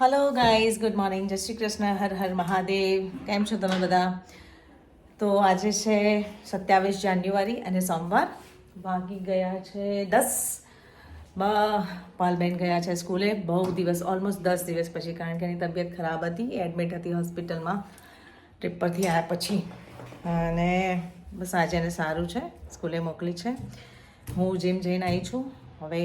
Hello guys, good morning, જય શ્રી કૃષ્ણ, હર હર મહાદેવ. કેમ છો તમે બધા? તો આજે છે 27 જાન્યુઆરી અને સોમવાર. વાગી ગયા છે 10. પાલબેન ગયા છે સ્કૂલે. બહુ દિવસ, ઓલમોસ્ટ 10 દિવસ પછી, કારણ કે એની તબિયત ખરાબ હતી, એડમિટ હતી હોસ્પિટલમાં ટ્રીપ પરથી આવ્યા પછી. અને બસ આજે એને સારું છે, સ્કૂલે મોકલી છે. હું જીમ જઈને આવી છું. હવે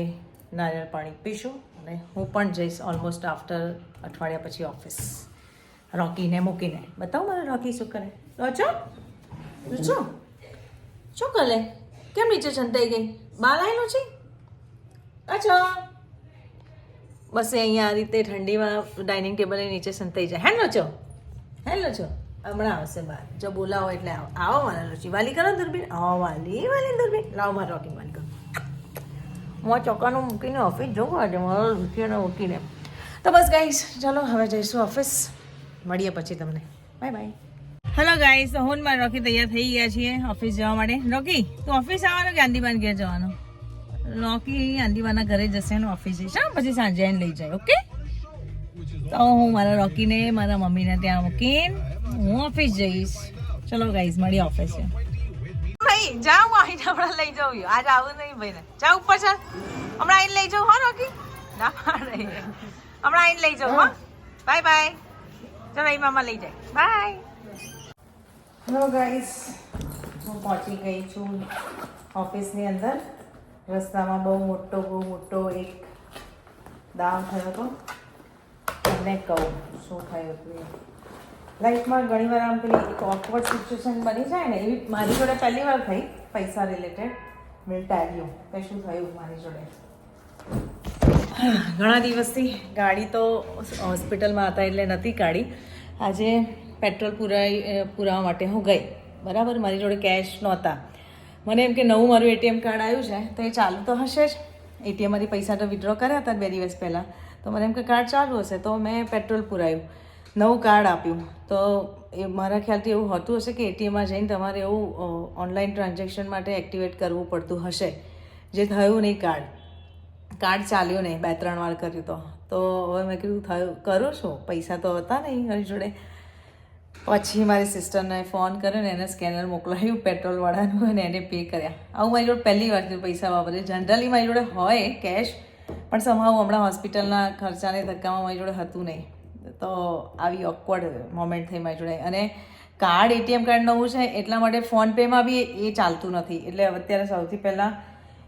નારિયેળ પાણી પીશું અને હું પણ જઈશ ઓલમોસ્ટ આફ્ટર અઠવાડિયા પછી ઓફિસ, રોકીને મૂકીને. બતાવો મારે રોકી શું કરે. રોચો રોચો શું કરે? કેમ નીચે છંટાઈ ગઈ? બાલ આવેલું છે? અચ્છા, બસ એ અહીંયા આ રીતે ઠંડીમાં ડાઇનિંગ ટેબલની નીચે સંતાઈ જાય. હેલો છો, હેલો છો. હમણાં આવશે બહાર, જો બોલાવો એટલે આવો. આવો મારા લોચી. વાલી કરો દૂરબીન. આવો વાલી, વાલી દૂરબીન. લાવો મારે રોકી વાલી કરો. હું ચોકાનું મૂકીને ઓફિસ જવું આજે, મારો રૂપિયાને મૂકીને. તો બસ ગાઈસ, ચાલો હવે જઈશું ઓફિસ. મળીએ પછી તમને. Bye bye. હેલો ગાઈસ, તો હું ને મારા રોકી તૈયાર થઈ ગયા છીએ ઓફિસ જવા માટે. રોકી, તું ઓફિસ આવવાનો કે આંદીબાન ઘેર જવાનો? રોકી આંદીબાના ઘરે જશે ને ઓફિસ જઈશ. પછી સાંજે એને લઈ જાય. ઓકે, તો હું મારા રોકીને મારા મમ્મીને ત્યાં મૂકીને હું ઓફિસ જઈશ. ચલો ગાઈસ, મળીએ ઓફિસ. ભાઈ જાઉં, આવીને હમણાં લઈ જાઉં. આજ આવું નહીં ભાઈ ને. જાઉં ઉપર ચાલ, હમણાં આવીને લઈ જાઉં. હા રોકી, ના પાડે. હમણાં આવીને લઈ જાઉં. હા, બાય બાય. ચલો એ મામા લઈ જાય. બાય. હેલો ગાઈસ, હું પહોંચી ગઈ છું ઓફિસની અંદર. રસ્તામાં બહુ મોટો એક દાવ થયો હતો. તમને કહું શું થયું હતું એ. લાઈફમાં ઘણી વાર આમ પેલી એક ઓકવર્ડ સિચ્યુએશન બની જાય ને, એવી મારી જોડે પહેલી વાર થઈ. પૈસા રિલેટેડ વિલ ટેલ યુ કે શું થયું મારી જોડે. ઘણા દિવસથી ગાડી તો હોસ્પિટલમાં હતા એટલે નથી કાઢી. આજે પેટ્રોલ પુરાવવા માટે હું ગઈ. બરાબર, મારી જોડે કેશ નહોતા. મને એમ કે નવું મારું એટીએમ કાર્ડ આવ્યું છે તો એ ચાલુ તો હશે જ. એટીએમમાંથી પૈસા તો વિડ્રો કર્યા હતા 2 દિવસ પહેલાં, તો મને એમ કે કાર્ડ ચાલુ હશે, તો મેં પેટ્રોલ પુરાવ્યું, નવું કાર્ડ આપ્યું. તો એ મારા ખ્યાલથી એવું હોતું હશે કે એટીએમમાં જઈને તમારે એવું ઓનલાઈન ટ્રાન્ઝેક્શન માટે એક્ટિવેટ કરવું પડતું હશે, જે થયું નહીં. કાર્ડ ચાલ્યું નહીં, 2-3 વાર કર્યું તો હવે મેં કીધું થયું કરું છું, પૈસા તો હતા નહીં મારી જોડે. પછી મારી સિસ્ટરને ફોન કર્યો ને એને સ્કેનર મોકલાવ્યું પેટ્રોલવાળાનું અને એને પે કર્યા. આવું મારી જોડે પહેલી વાર પૈસા વાપરે. જનરલી મારી જોડે હોય કેશ, પણ સમાવ હમણાં હોસ્પિટલના ખર્ચાને ધક્કામાં મારી જોડે હતું નહીં. તો આવી ઓકવર્ડ મોમેન્ટ થઈ મારી જોડે. અને કાર્ડ એટીએમ કાર્ડ નવું છે એટલા માટે ફોનપેમાં બી એ ચાલતું નથી. એટલે અત્યારે સૌથી પહેલાં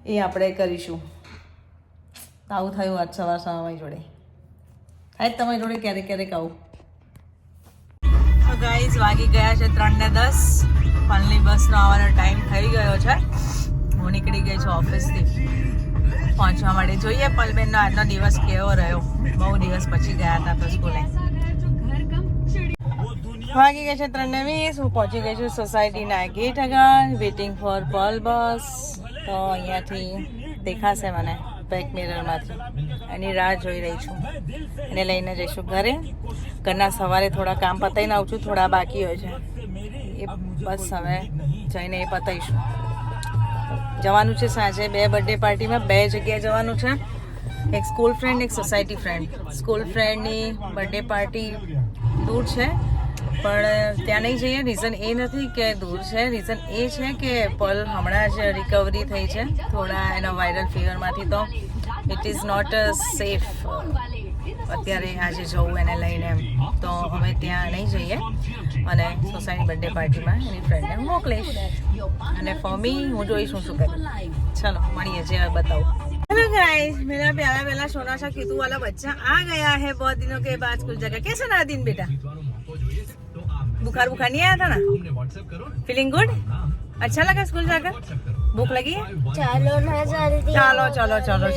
એ આપણે કરીશું. આવું થયું આજ સવાર મારી જોડે. થાય જ તમારી જોડે ક્યારેક ક્યારેક આવું. તો ગાઈઝ, વાગી ગયા છે 3:10. પલની બસનો આવવાનો ટાઈમ થઈ ગયો છે. હું નીકળી ગઈ છું ઓફિસથી પહોંચવા માટે. જોઈએ પલબેનનો આજનો દિવસ કેવો રહ્યો. બહુ દિવસ પછી ગયા હતા તો સ્કૂલે. વાગી ગયા છે 3:20. હું પહોંચી ગઈ છું સોસાયટીના ગેટ આગળ, વેઇટિંગ ફોર પલ બસ. તો અહીંયાથી દેખાશે મને બેક મિરરમાંથી. એની રાહ જોઈ રહી છું. એને લઈને જઈશું ઘરે. ઘરના સવારે થોડા કામ પતાવીને આવું છું, થોડા બાકી હોય છે એ બસ હવે જઈને એ પતાવીશું. જવાનું છે સાંજે 2 બર્થડે પાર્ટીમાં. 2 જગ્યાએ જવાનું છે, એક સ્કૂલ ફ્રેન્ડ, એક સોસાયટી ફ્રેન્ડ. સ્કૂલ ફ્રેન્ડની બર્થડે પાર્ટી દૂર છે પણ ત્યાં નહીં જઈએ. રીઝન એ નથી કે દૂર છે, રીઝન એ છે કે પલ હમણાં જ રિકવરી થઈ છે થોડા એના વાયરલ ફીવરમાંથી. તો ઇટ ઇઝ નોટ સેફ અત્યારે આજે જવું એને લઈને એમ. તો અમે ત્યાં નહીં જઈએ અને સોસાયટી બર્થડે પાર્ટીમાં એની ફ્રેન્ડને હું મોકલીશ. અને ફોર મી હું જોઈશ હું શું કરું. ચલો મળીએ, જે बताऊँ. हेलो गाइस, मेरा प्यारा सोना सा कीतू वाला बच्चा आ गया है बहुत दिनों के बाद स्कूल जाकर. कैसा रहा दिन बेटा? बुखार नहीं आया था ना? Feeling good? अच्छा लगा स्कूल जाकर? भूख लगी है? चलो ना जल्दी.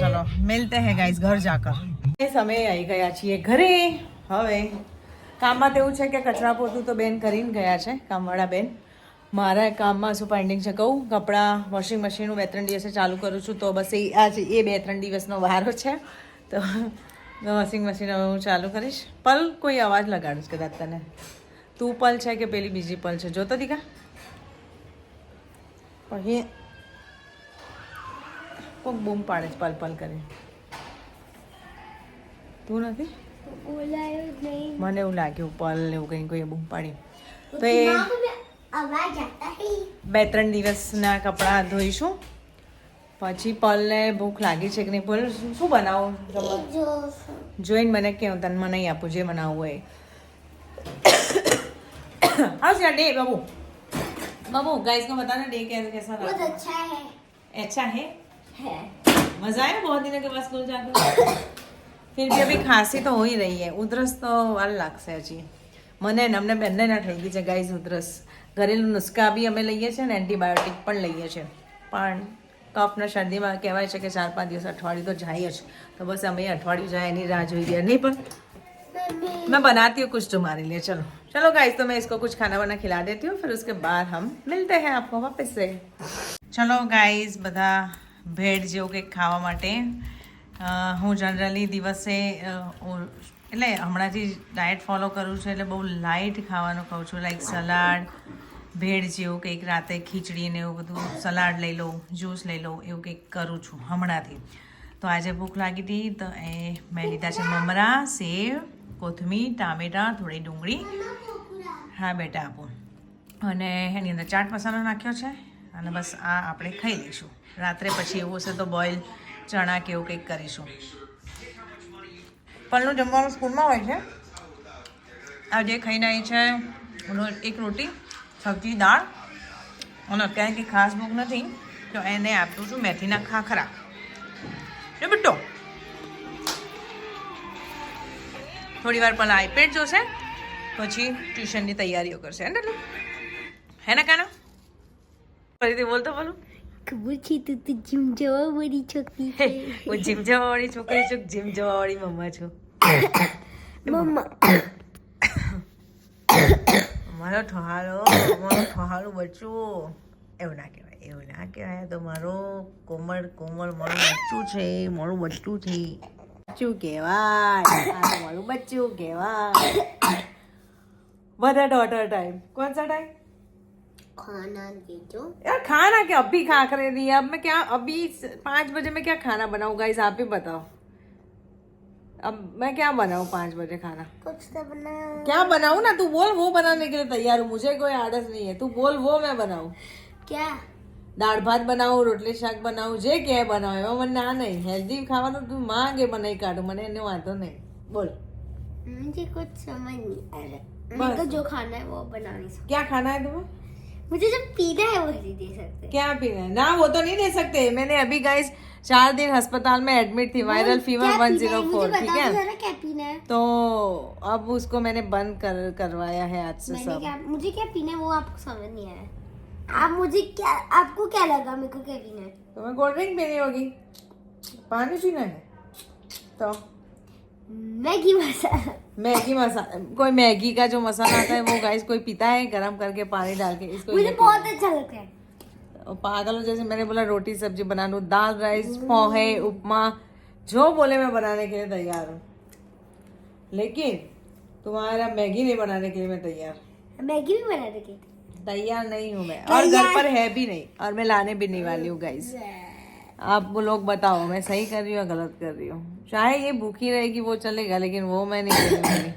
चलो मिलते हैं गाइस घर जाकर. समय આવી ગયા છીએ ઘરે. હવે કામમાં તો એવું છે કે કચરા પોતું તો બેન કરીને ગયા છે, કામવાળા બેન. મારા કામમાં શું પેન્ડિંગ છે કહું? કપડાં વોશિંગ મશીન 2-3 દિવસે ચાલુ કરું છું, તો બસ એ 2-3 દિવસનો વારો છે. તો વોશિંગ મશીન હવે હું ચાલુ કરીશ. પલ કોઈ અવાજ લગાડીશ કદાચ તને. તું પલ છે કે પેલી બીજી પલ છે? જોતો દીકા. પછી કોઈક બૂમ પાડે છે પલ કરી. તું નથી? મને એવું લાગ્યું પલ ને એવું કંઈ કોઈ બૂમ પાડી. તો એ 2-3 દિવસના કપડાં ધોઈશું. પછી પલને ભૂખ લાગી છે કે નહીં? પલ શું બનાવું જોઈને મને કેવું, તને મને નહીં આપું જે બનાવવું હોય. हाँ डे बाबू बाबू गाइस को बताना डे कैसा रहा? बहुत अच्छा है. अच्छा है मजा आया बहुत दिनों के बाद स्कूल जाकर? फिर भी अभी खांसी तो हो ही रही है, उधरस तो વાર લાગશે હજી. મને ને અમને બંને ના થઈ ગઈ છે ગાઈસ ઉધરસ. ઘરેલું નુસ્ખા બી અમે લઈએ છીએ ને એન્ટીબાયોટિક પણ લઈએ છીએ, પણ કફ ને શરદીમાં કહેવાય છે કે 4-5 દિવસ અઠવાડિયું તો જાય જ. તો બસ અમે અઠવાડિયું જાય એની રાહ જોઈ રહ્યા. નહીં પણ मैं बनाती हूँ कुछ तुम्हारे लिए. चलो चलो गाइस, तो मैं इसको कुछ खाना वाना खिला देती हूँ, फिर उसके बाद हम मिलते हैं आपको वापस से. चलो गाइस, બધા ભેળ જેવું કંઈક ખાવા માટે. હું જનરલી દિવસે એટલે હમણાંથી ડાયટ ફોલો કરું છું, એટલે બહુ લાઇટ ખાવાનું ખાઉં છું. લાઈક સલાડ, ભેળ જેવું કંઈક, રાતે ખીચડી ને એવું બધું, સલાડ લઈ લઉં, જ્યુસ લઈ લઉં, એવું કંઈક કરું છું હમણાંથી. તો આજે ભૂખ લાગી હતી તો એ મેં લીધા છે મમરા, સેવ, કોથમીર, ટામેટાં, થોડી ડુંગળી. હા બેટા આપો. અને એની અંદર ચાટ મસાલો નાખ્યો છે. અને બસ આ આપણે ખાઈ લઈશું. રાત્રે પછી એવું હશે તો બોઇલ ચણા કે એવું કંઈક કરીશું. પલનું જમવાનું સ્કૂલમાં હોય છે. આજે ખાઈને આવી છે એક રોટી, સબ્જી, દાળ. અને અત્યારે કંઈ ખાસ ભૂખ નથી તો એને આપું છું મેથીના ખાખરા. જો બેટો થોડી વાર પહેલાં આઈપેડ જોશે, પછી ટ્યુશનની તૈયારીઓ કરશે. હે ને કાના? ફરીથી બોલતો બોલું. ખબર છે તું તો જીમ જવા વાળી છોકરી છે. હું જીમ જવા વાળી છોકરી છું, જીમ જવા વાળી મમ્મા છું. મમ્મા મારો ઠહાલું બચ્ચું. એવું ના કહેવાય, એવું ના કહેવાય. તો મારો કોમળ મારું બચ્ચું છે, મારું બચ્ચું છે. બચ્ચું કહેવાય, મારું બચ્ચું કહેવાય. બધા ડોટર टाइम कौन सा टाइम? खाना दे दो यार. खाना क्या अभी खाखरे नहीं है. अब मैं क्या अभी 5 बजे मैं क्या खाना बनाऊं गाइस, आप ही बताओ. अब मैं क्या बनाऊं 5 बजे खाना? कुछ तो बनाओ. क्या बनाऊं ना, तू बोल, वो बनाने के लिए तैयार हूँ. मुझे कोई आदत नहीं है. तू बोल, वो मैं बनाऊं. क्या? दाल भात बनाऊं, रोटली શાક બનાવું, જે કે બનાવો. એમાં મને ના નહીં. હેલ્ધી ખાવાનું તું માંગે બનાવી કાઢું, મને એનો વાંધો નહીં. બોલ. मुझे कुछ समझ नहीं आ रहा. बस. मुझे जो खाना है वो बना नहीं सकते. क्या खाना है तुम्हें? मुझे जब पीना है वही दे सकते. क्या पीना है? ना वो तो नहीं दे सकते. मैंने अभी गाइस 4 दिन अस्पताल में एडमिट थी, वायरल फीवर 104. ठीक है, क्या पीना है? तो अब उसको मैंने बंद करवाया है आज से सब. मुझे क्या पीना है वो आपको समझ नहीं आया. आप मुझे क्या, आपको क्या लगा मेरे को क्या पीना है? तुम्हें कोल्ड ड्रिंक पीनी होगी, पानी पीना है. तो मैगी मसाला. कोई मैगी का जो मसाला आता है वो गाइस कोई पीता है गरम करके पानी डाल के? इसको मुझे बहुत अच्छा लगता है. पागलों जैसे मैंने बोला रोटी सब्जी बना लूं, दाल राइस पोहे उपमा जो बोले मैं बनाने के लिए तैयार हूँ. लेकिन तुम्हारा मैगी नहीं बनाने के लिए मैं तैयार. मैगी भी बनाने के लिए तैयार नहीं हूँ मैं, और घर पर है भी नहीं, और मैं लाने भी नहीं वाली हूँ गाइस. आप लोग बताओ मैं सही कर रही हूँ या गलत कर रही हूँ? चाहे ये भूखी रहेगी वो चलेगा, लेकिन वो मैं नहीं करूँगी.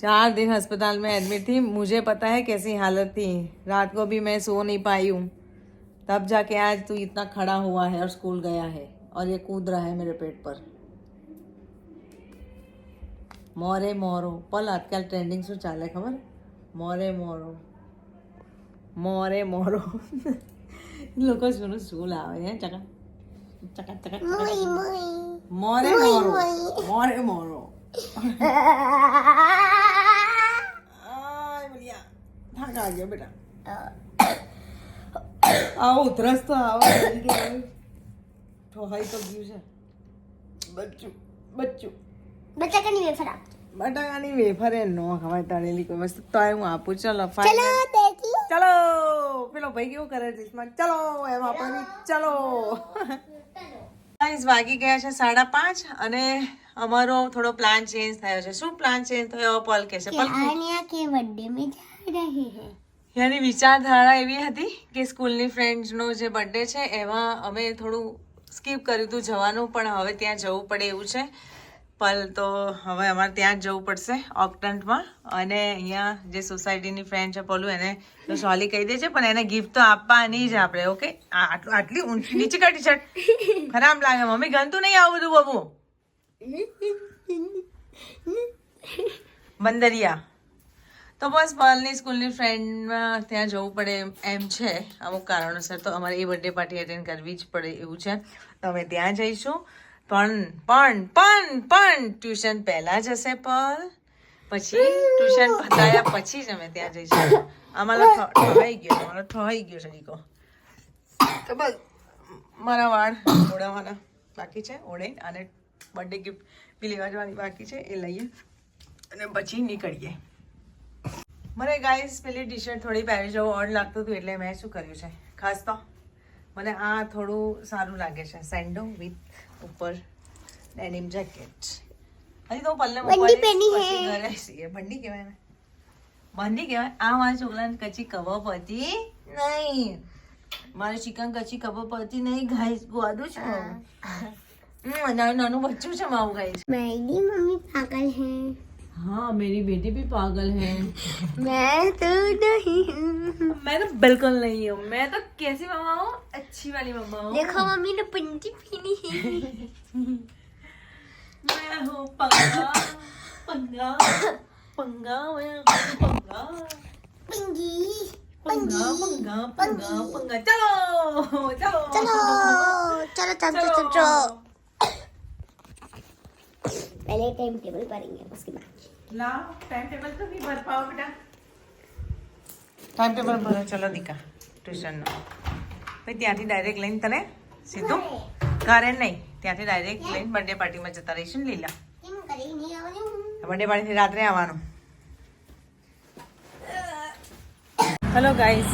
4 दिन अस्पताल में एडमिट थी. मुझे पता है कैसी हालत थी. रात को भी मैं सो नहीं पाई हूँ. तब जाके आज तू इतना खड़ा हुआ है और स्कूल गया है, और ये कूद रहा है मेरे पेट पर. मोरे मोरो. पल आजकल ट्रेंडिंग શું ચાલે ખબર? મોરે મોરો. લોકો શું લાવે હે? ચકા મોરે મોરો. થાક આ ગયો બેટા. આવો ઉધરસ તો આવો ઠોહાઈ તો ગયું છે. બચ્ચું બટાકાની વેફર આપજો. બટાકાની વેફર એ નો ખવાય, તળેલી કોઈ વસ્તુ તો હું આપું. ચલો ચલો દેખી. ચલો પેલો ભાઈ કેવું કરે છે ચલો એમ આપણે ચલો. ગાઈસ વાગી ગયા છે 5:30 અને અમારો થોડો પ્લાન ચેન્જ થયો છે. શું પ્લાન ચેન્જ થયો પલ કે છે? આન્યા કે બર્થડે में जा रहे हैं. યાની વિચારધારા એવી હતી કે સ્કૂલની ફ્રેન્ડ્સનો જે બર્થડે છે એમાં અમે થોડું સ્કીપ કર્યું હતું જવાનું, પણ હવે ત્યાં જવું પડે એવું છે. પલ તો હવે અમારે ત્યાં જ જવું પડશે ઓક્ટન્ટમાં, અને અહીંયા જે સોસાયટીની ફ્રેન્ડ છે પલું, એને તો સોલી કહી દે છે, પણ એને ગિફ્ટ તો આપવાની જ આપણે. ઓકે, આટલી ઊંચી નીચે કાઢી ટી-શર્ટ ખરાબ લાગે. મમ્મી ગમતું નહીં આવું બધું બાબુ. બંદરિયા તો બસ પલની સ્કૂલની ફ્રેન્ડમાં ત્યાં જવું પડે એમ છે અમુક કારણોસર, તો અમારે એ બર્થડે પાર્ટી એટેન્ડ કરવી જ પડે એવું છે. તો અમે ત્યાં જઈશું, પણ ટ્યુશન પહેલા જશે પલ, પછી ટ્યુશન પતાયા પછી જ અમે ત્યાં જઈશું. અમારો ઠવાઈ ગયો છે દીકો. તો બસ મારા વાળ ઓળાવવાના બાકી છે, ઓળે અને બર્થડે ગિફ્ટ બી લેવા જવાની બાકી છે, એ લઈએ અને પછી નીકળીએ. મને ગાઈસ પેલી ટી શર્ટ થોડી પહેરી જવું ઓડ લાગતું હતું, એટલે મેં શું કર્યું છે, ખાસ તો મને આ થોડું સારું લાગે છે, સેન્ડો વિથ ઉપર ડેનિમ જેકેટ. હજી તો પલ્લે બંડી પહેની હે. બંડી કહેવાય ને, બંડી કહેવાય. આ મારા છોકરાને કચી ખબર પડતી નહીં, મારે ચિકન કચી ખબર પડતી નહીં ગાઈસ. ગોદું છે નાનું બચ્ચું છે મારું ગાઈસ. मेरी मम्मी पागल है. हाँ मेरी बेटी भी पागल है. मैं तो नहीं हूँ. मैं तो बिल्कुल नहीं हूँ. मैं तो कैसी मम्मा हूँ, अच्छी वाली मम्मा हूँ. देखो मम्मी ने पंजी पीनी है. मैं हूँ पंगा पंगा पंगा, मैं हूँ पंगा पंगी पंगा पंगा पंगा पंगा. चलो चलो चलो चलो चलो चलो. पहले टाइम टेबल पढ़ेंगे उसके बाद. लाओ टाइम टेबल तो भी भर पाओ बेटा. ટાઈમ ટેબલ ભરો. ચલો દીકા ટ્યુશનનો. ભાઈ ત્યાંથી ડાયરેક્ટ લઈને તને સીધું ઘરે નહીં, ત્યાંથી ડાયરેક્ટ લઈને બર્થડે પાર્ટીમાં જતા રહીશું ને લીલા. કેમ કરી નહીં આવવાનું? બર્થડે પાર્ટીથી રાત્રે આવવાનું. હેલો ગાઈઝ,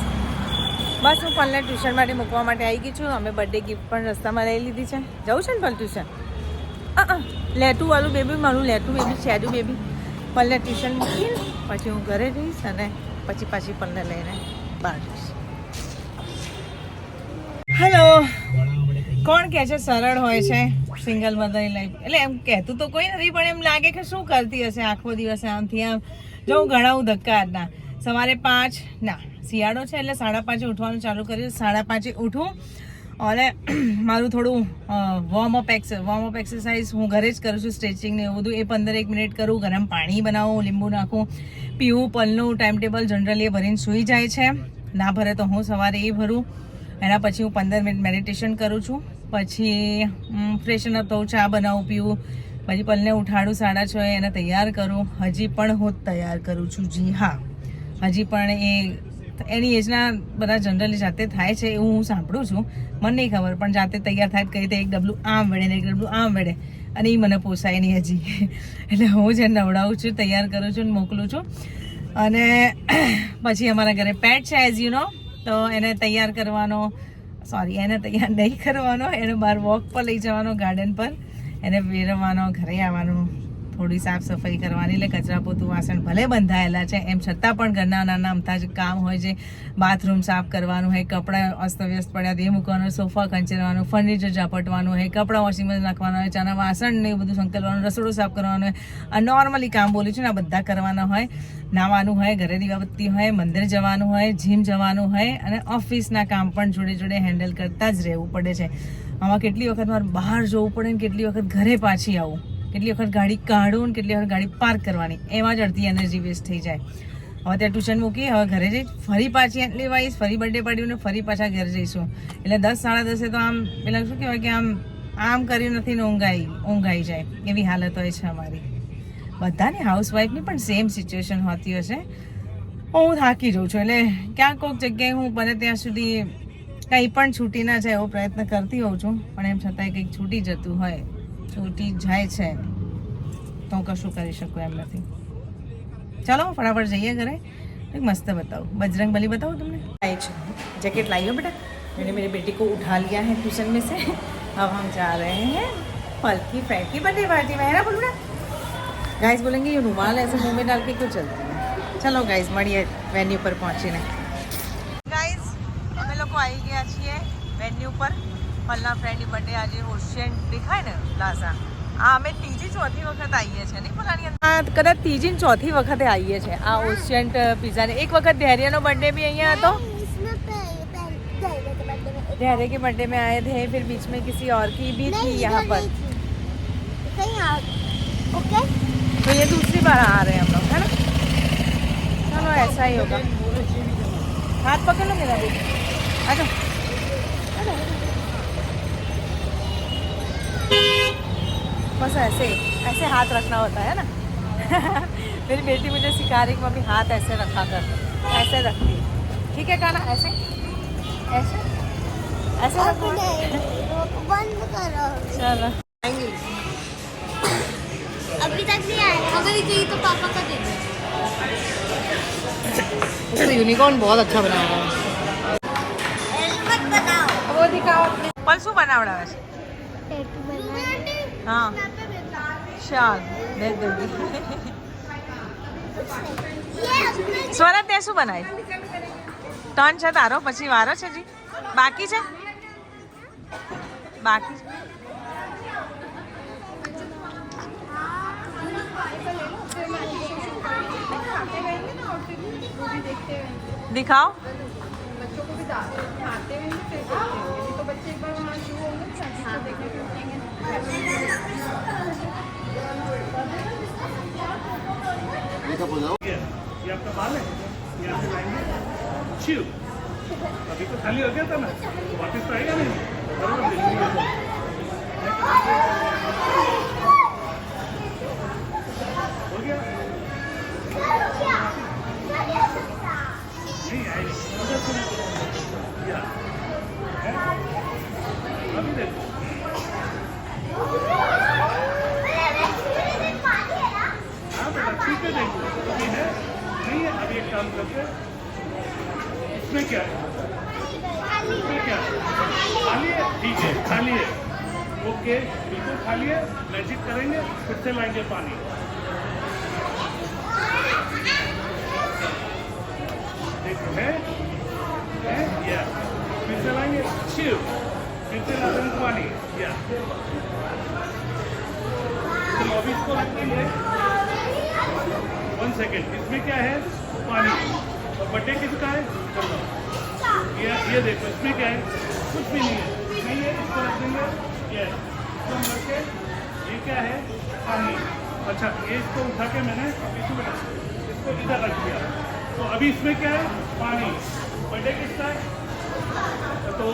બસ હું પલને ટ્યુશન માટે મૂકવા માટે આવી ગઈ છું. અમે બર્થડે ગિફ્ટ પણ રસ્તામાં લઈ લીધી છે. જવું છે ને પલ ટ્યુશન? લેટું વાળું બેબી, મારું લેટું બેબી, શેડુ બેબી. પલને ટ્યુશન મૂકીને પછી હું ઘરે જઈશ અને પછી પાછી પલને લઈને બહાર જઈશ. હેલો, કોણ કહે છે સરળ હોય છે સિંગલ મધરની લાઈફ? એટલે એમ કહેતું તો કોઈ નથી, પણ એમ લાગે કે શું કરતી હશે આખો દિવસ આમથી આમ. જો હું ગણાવું ધક્કા આજના, સવારે 5 ના શિયાળો છે એટલે 5:30 ઉઠવાનું ચાલુ કર્યું. 5:30 ઉઠું અને મારું થોડું વોર્મઅપ એક્સરસાઇઝ હું ઘરે જ કરું છું, સ્ટ્રેચિંગ ને એવું બધું. એ 15 મિનિટ કરું. ગરમ પાણી બનાવું, લીંબુ નાખું, પીવું. પલનું ટાઈમ ટેબલ જનરલી એ ભરીને સૂઈ જાય છે, ના ભરે તો હું સવારે એ ભરું. એના પછી હું 15 મિનિટ મેડિટેશન કરું છું. પછી ફ્રેશન અપ થવું, ચા બનાવું, પીવું. પછી પલને ઉઠાડું 6:30, એને તૈયાર કરું. હજી પણ હું જ તૈયાર કરું છું. જી હા, હજી પણ એની એજના બધા જનરલી જાતે થાય છે એવું હું સાંભળું છું. મને નહીં ખબર, પણ જાતે તૈયાર થાય કઈ રીતે એક ડબલું આમ વળે ને એક ડબલું આમ વળે, અને એ મને પોસાય નહીં હજી. એટલે હું જ નવડાવું છું, તૈયાર કરું છું ને મોકલું છું. અને પછી અમારા ઘરે પેટ છે એઝ યુ નો, તો એને તૈયાર કરવાનો, એને તૈયાર નહીં કરવાનો, એને બહાર વોક પર લઈ જવાનો, ગાર્ડન પર એને ફેરવવાનો, ઘરે આવવાનું, થોડી સાફ સફાઈ કરવાની. એટલે કચરા પોતું વાસણ ભલે બંધાયેલા છે એમ છતાં પણ ઘરના નાના અમથા જ કામ હોય છે. બાથરૂમ સાફ કરવાનું હોય, કપડાં અસ્તવ્યસ્ત પડ્યા તે મૂકવાનું, સોફા ખંચેરવાનું, ફર્નિચર ઝાપટવાનું હોય, કપડાં વોશિંગમાં નાખવાના હોય, ચાના વાસણ ને એવું બધું સંકલવાનું, રસોડું સાફ કરવાનું હોય. આ નોર્મલી કામ બોલું છું ને, આ બધા કરવાના હોય. નાવાનું હોય, ઘરે દીવાબત્તી હોય, મંદિર જવાનું હોય, જીમ જવાનું હોય, અને ઓફિસના કામ પણ જોડે જોડે હેન્ડલ કરતા જ રહેવું પડે છે. આમાં કેટલી વખત મારે બહાર જવું પડે ને કેટલી વખત ઘરે પાછી આવું, કેટલી વખત ગાડી કાઢું ને કેટલી વખત ગાડી પાર્ક કરવાની, એમાં જ અડધી એનર્જી વેસ્ટ થઈ જાય. હવે ત્યાં ટ્યુશન મૂકી, હવે ઘરે જઈ ફરી પાછી લેવાઈશ, ફરી બર્થડે પાર્ટીને ફરી પાછા ઘરે જઈશું. એટલે 10 10:30 તો આમ પેલા શું કહેવાય કે આમ કર્યું નથી ને ઊંઘાઈ જાય એવી હાલત હોય છે અમારી બધાની. હાઉસવાઈફની પણ સેમ સિચ્યુએશન હોતી હશે. હું થાકી જાઉં છું, એટલે ક્યાંક કોઈક જગ્યાએ હું બને ત્યાં સુધી કંઈ પણ છૂટી ના જાય એવો પ્રયત્ન કરતી હોઉં છું, પણ એમ છતાંય કંઈક છૂટી જતું હોય, છૂટી જાય છે તો હું કશું કરી શકું એમ નથી. ચાલો ફટાફટ જઈએ ઘરે. एक मस्त बताओ, बजरंग बली बताओ तुमने. जैकेट लाई हो बेटा? मैंने मेरी बेटी को उठा लिया है ट्यूशन में से. अब हम जा रहे हैं पल की फ्रेंड की बर्थडे पार्टी में, है ना बोलूँ? गाइस बोलेंगे ये रुमाल ऐसे मुंह में डाल के क्यों चलती है. चलो गाइस મળીએ વેન્યુ પર પહોંચીને. ગાઈસ અમે લોકો આવી ગયા છીએ વેન્યુ પર. પલના ફ્રેન્ડની બર્થડે આજે ઓશિયન દેખાય ને પ્લાઝા, આ અમે ત્રીજી ચોથી વખત આવીએ છીએ નહીં પુરાણી અંદર કદાચ ત્રીજી ને ચોથી વખતે આવીએ છીએ આ ઓશિયન્ટ પિઝાને એક વખત ધૈર્યનો બर्थडे भी અહીંયા હતો धैर्य के बर्थडे में आए थे फिर बीच में किसी और की भी थी यहाँ पर ओके तो ये दूसरी बार आ रहे हैं हम लोग है ना चलो ऐसा ही होगा हाथ पकड़ लो मेरा भी अच्छा बस ऐसे ऐसे हाथ रखना होता है ना मेरी बेटी मुझे सिखा रही कि मम्मी हाथ ऐसे रखा कर ऐसे रखती ठीक है काना ऐसे ऐसे ऐसे रखो बंद करो चलो अभी तक नहीं आया अगर चाहिए तो पापा का दे दो उसका यूनिकॉर्न बहुत अच्छा बना हुआ है हेलमेट बनाओ वो दिखाओ अपने पर શું બનાવડાવે છે टैटू बनाने हाँ ચાલ દે દઉં ये अपने સ્વરા તે શું બનાવી ટર્ન છે તારો પછી વારો છે જી બાકી છે બાકી છે दिखाओ बच्चों को भी आते हुए फिर देखते होंगे तो बच्चे एक बार वहाँ शुरू होंगे तो देखने को ये आपका बाल है ये आपके लाएंगे छिव अभी तो खाली हो गया था ना वापस तो आएगा नहीं बराबर डिलीवरी हो गया नहीं आएगा अभी देखो हाँ बेटा ठीक है देखो अभी है नहीं है अभी एक काम करते इसमें क्या है इसमें क्या है खाली है ठीक है खाली है ओके बिल्कुल खाली है मैजिक करेंगे फिर से लाएंगे पानी देखो है या फिर से लाएंगे शिव फिर से ला देंगे पानी या तो अभी इसको रख देंगे 1 सेकेंड इसमें क्या है पानी और बर्थडे किसका है ये देखो इसमें क्या है कुछ भी नहीं है नहीं है इसको रख देंगे ये इसको हम रख के ये क्या है पानी अच्छा ये इसको उठा के मैंने इसको इधर रख दिया तो अभी इसमें क्या है पानी बर्थडे किसका है तो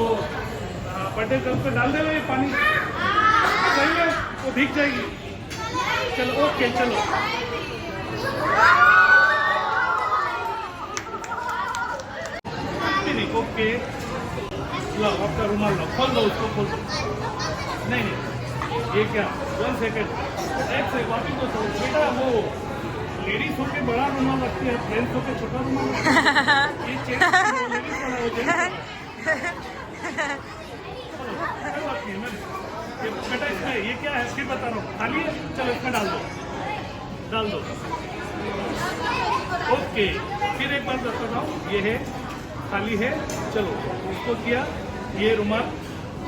बर्थडे गर्ल को डाल देना ये पानी सही है वो भीग जाएगी चलो ओके चलो ओके लो आपका रुमाल लो खोल दो उसको खोल दो नहीं ये क्या 1 सेकेंड एक से वापिस तो बेटा वो लेडीज होके बड़ा रुमाल रखती है जेंट्स होके छोटा रुमाल ये चेंज लेडीज वाला हो जाए बेटा इसमें ये क्या है फिर बता रहा हूँ खाली है चलो इसमें डाल दो ओके फिर एक बार बताता हूँ ये है खाली है चलो उसको किया ये रुमाल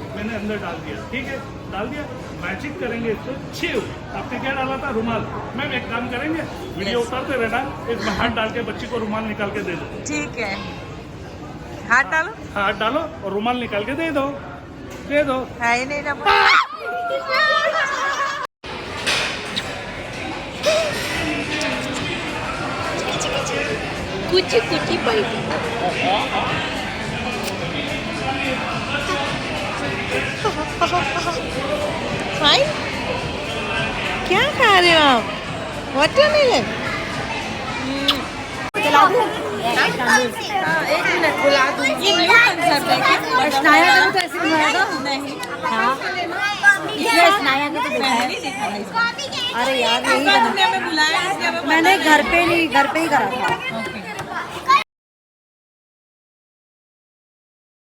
मैंने अंदर डाल दिया ठीक है डाल दिया मैजिक करेंगे इसको छिव आपने क्या डाला था रुमाल मैम एक काम करेंगे वीडियो उतारते रहना इसमें हाथ डाल के बच्ची को रुमाल निकाल के दे दो ठीक है हाथ डालो हाथ डालो और रुमाल निकाल के दे दो है ही नहीं ना कुछ कुछ बैठी हाय क्या खा रहे हो आप वाटरमेलन चला दूं एक मिनट बुला दूंगी न्यू कंसेप्ट है क्या स्नाया का तो ऐसे बनाएगा नहीं हाँ इसलिए स्नाया का तो देखा है नहीं देखा है अरे यार यही तुमने हमें बुलाया इसलिए हमें मैंने घर पे ही करा था ओके